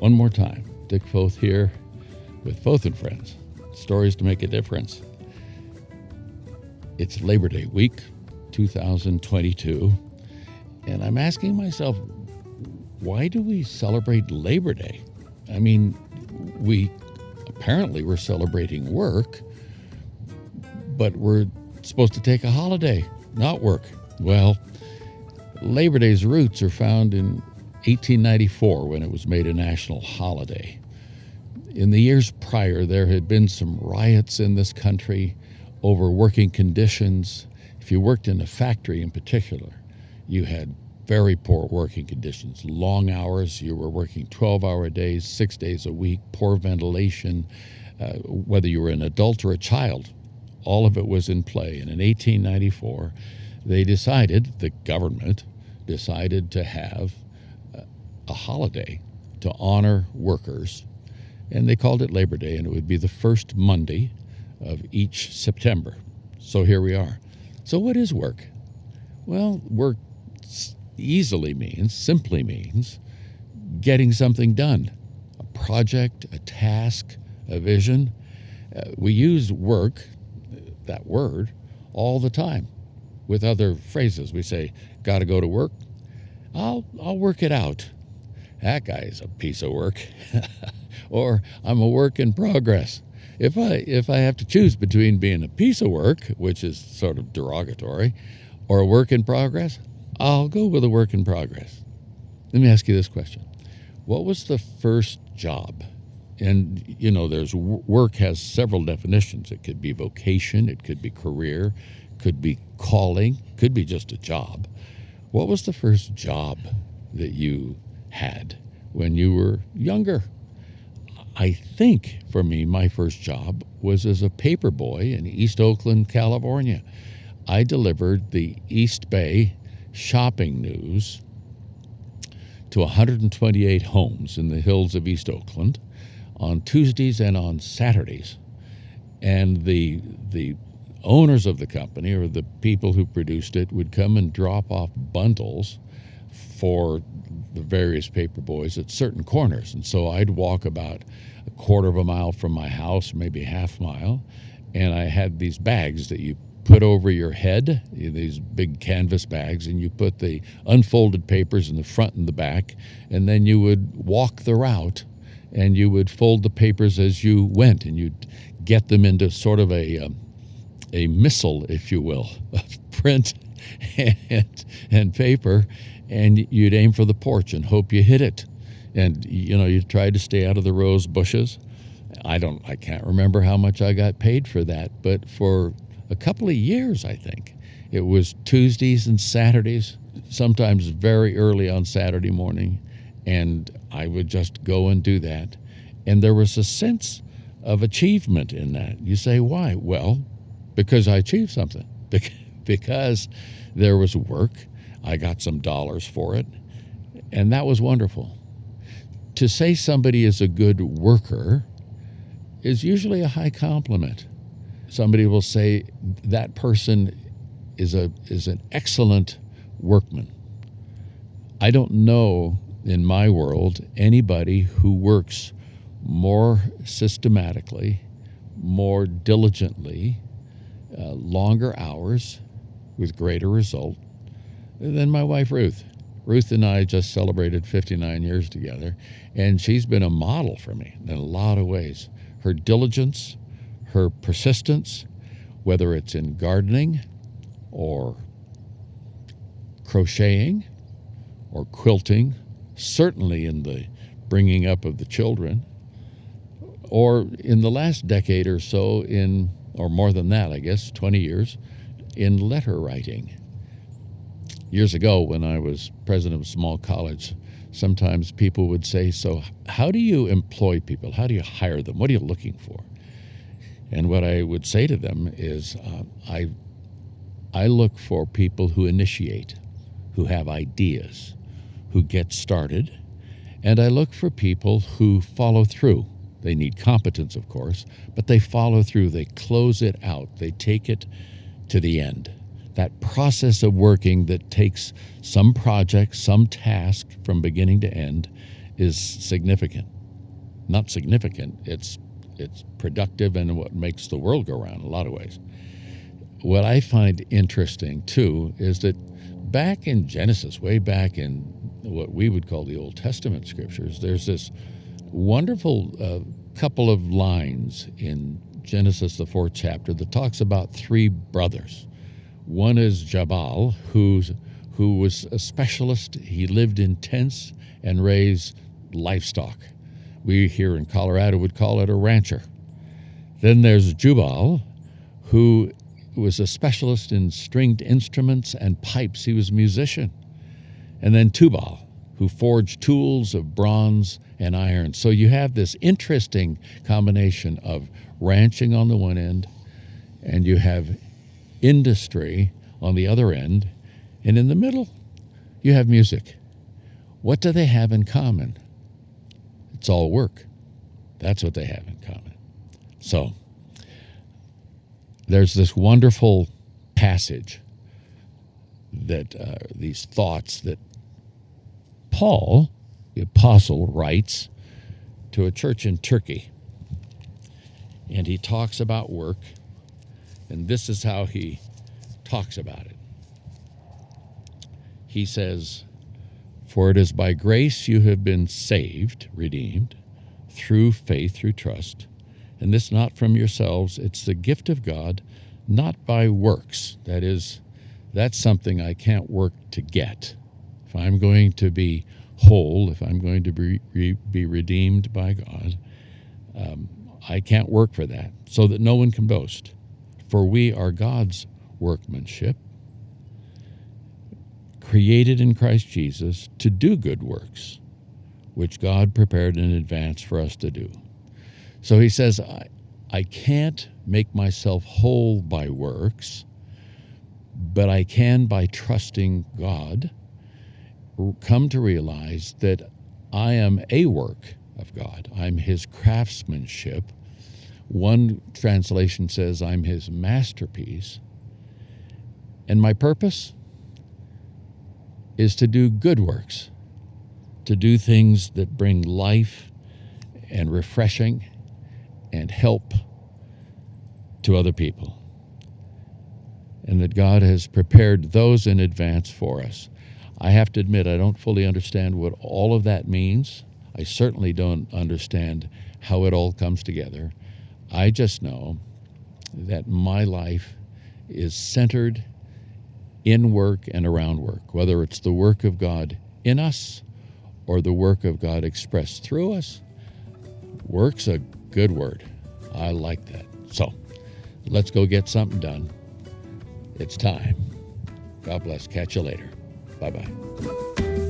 One more time, Dick Foth here with Foth and Friends, stories to make a difference. It's Labor Day week, 2022, and I'm asking myself, why do we celebrate Labor Day? I mean, we're celebrating work, but we're supposed to take a holiday, not work. Well, Labor Day's roots are found in 1894 when it was made a national holiday. In the years prior, there had been some riots in this country over working conditions. If you worked in a factory in particular, you had very poor working conditions, long hours. You were working 12-hour days, 6 days a week, poor ventilation, whether you were an adult or a child. All of it was in play. And in 1894, the government decided to have a holiday to honor workers, and they called it Labor Day, and it would be the first Monday of each September. So here we are. So what is work? Well, work simply means getting something done, a project, a task, a vision. We use work, that word, all the time with other phrases. We say, gotta go to work? I'll work it out. That guy's a piece of work. Or I'm a work in progress. If I have to choose between being a piece of work, which is sort of derogatory, or a work in progress, I'll go with a work in progress. Let me ask you this question. What was the first job? And, work has several definitions. It could be vocation, it could be career, could be calling, could be just a job. What was the first job that you had when you were younger? I think, for me, my first job was as a paper boy in East Oakland, California. I delivered the East Bay shopping news to 128 homes in the hills of East Oakland on Tuesdays and on Saturdays. And the owners of the company, or the people who produced it, would come and drop off bundles for the various paper boys at certain corners. And so I'd walk about a quarter of a mile from my house, maybe half mile, and I had these bags that you put over your head, these big canvas bags, and you put the unfolded papers in the front and the back, and then you would walk the route and you would fold the papers as you went, and you'd get them into sort of a missile, if you will, of print and paper, and you'd aim for the porch and hope you hit it. And, you try to stay out of the rose bushes. I can't remember how much I got paid for that, but for a couple of years, I think. It was Tuesdays and Saturdays, sometimes very early on Saturday morning, and I would just go and do that. And there was a sense of achievement in that. You say, why? Well, because I achieved something. Because there was work. I got some dollars for it, and that was wonderful. To say somebody is a good worker is usually a high compliment. Somebody will say that person is an excellent workman. I don't know in my world anybody who works more systematically, more diligently, longer hours with greater result than my wife, Ruth. Ruth and I just celebrated 59 years together, and she's been a model for me in a lot of ways. Her diligence, her persistence, whether it's in gardening or crocheting or quilting, certainly in the bringing up of the children, or in the last decade or so or more than that, I guess, 20 years, in letter writing. Years ago, when I was president of a small college, sometimes people would say, so how do you employ people? How do you hire them? What are you looking for? And what I would say to them is, I look for people who initiate, who have ideas, who get started, and I look for people who follow through. They need competence, of course, but they follow through. They close it out. They take it to the end. That process of working that takes some project, some task from beginning to end is significant. not significant. It's productive and what makes the world go round in a lot of ways. What I find interesting too is that back in Genesis, way back in what we would call the Old Testament scriptures, there's this wonderful couple of lines in Genesis, the 4th chapter, that talks about 3 brothers. One is Jabal, who was a specialist. He lived in tents and raised livestock. We here in Colorado would call it a rancher. Then there's Jubal, who was a specialist in stringed instruments and pipes. He was a musician. And then Tubal, who forged tools of bronze and iron. So you have this interesting combination of ranching on the one end, and you have industry on the other end, and in the middle, you have music. What do they have in common? It's all work. That's what they have in common. So there's this wonderful passage that these thoughts that Paul, the apostle, writes to a church in Turkey. And he talks about work, and this is how he talks about it. He says, "For it is by grace you have been saved," redeemed, "through faith, through trust. And this not from yourselves, it's the gift of God, not by works." That is, that's something I can't work to get. If I'm going to be whole, if I'm going to be redeemed by God, I can't work for that, so that no one can boast. For we are God's workmanship, created in Christ Jesus to do good works, which God prepared in advance for us to do. So he says, I can't make myself whole by works, but I can, by trusting God, come to realize that I am a work of God. I'm his craftsmanship. One translation says I'm his masterpiece. And my purpose is to do good works, to do things that bring life and refreshing and help to other people. And that God has prepared those in advance for us. I have to admit, I don't fully understand what all of that means. I certainly don't understand how it all comes together. I just know that my life is centered in work and around work, whether it's the work of God in us or the work of God expressed through us. Work's a good word. I like that. So let's go get something done. It's time. God bless. Catch you later. Bye-bye.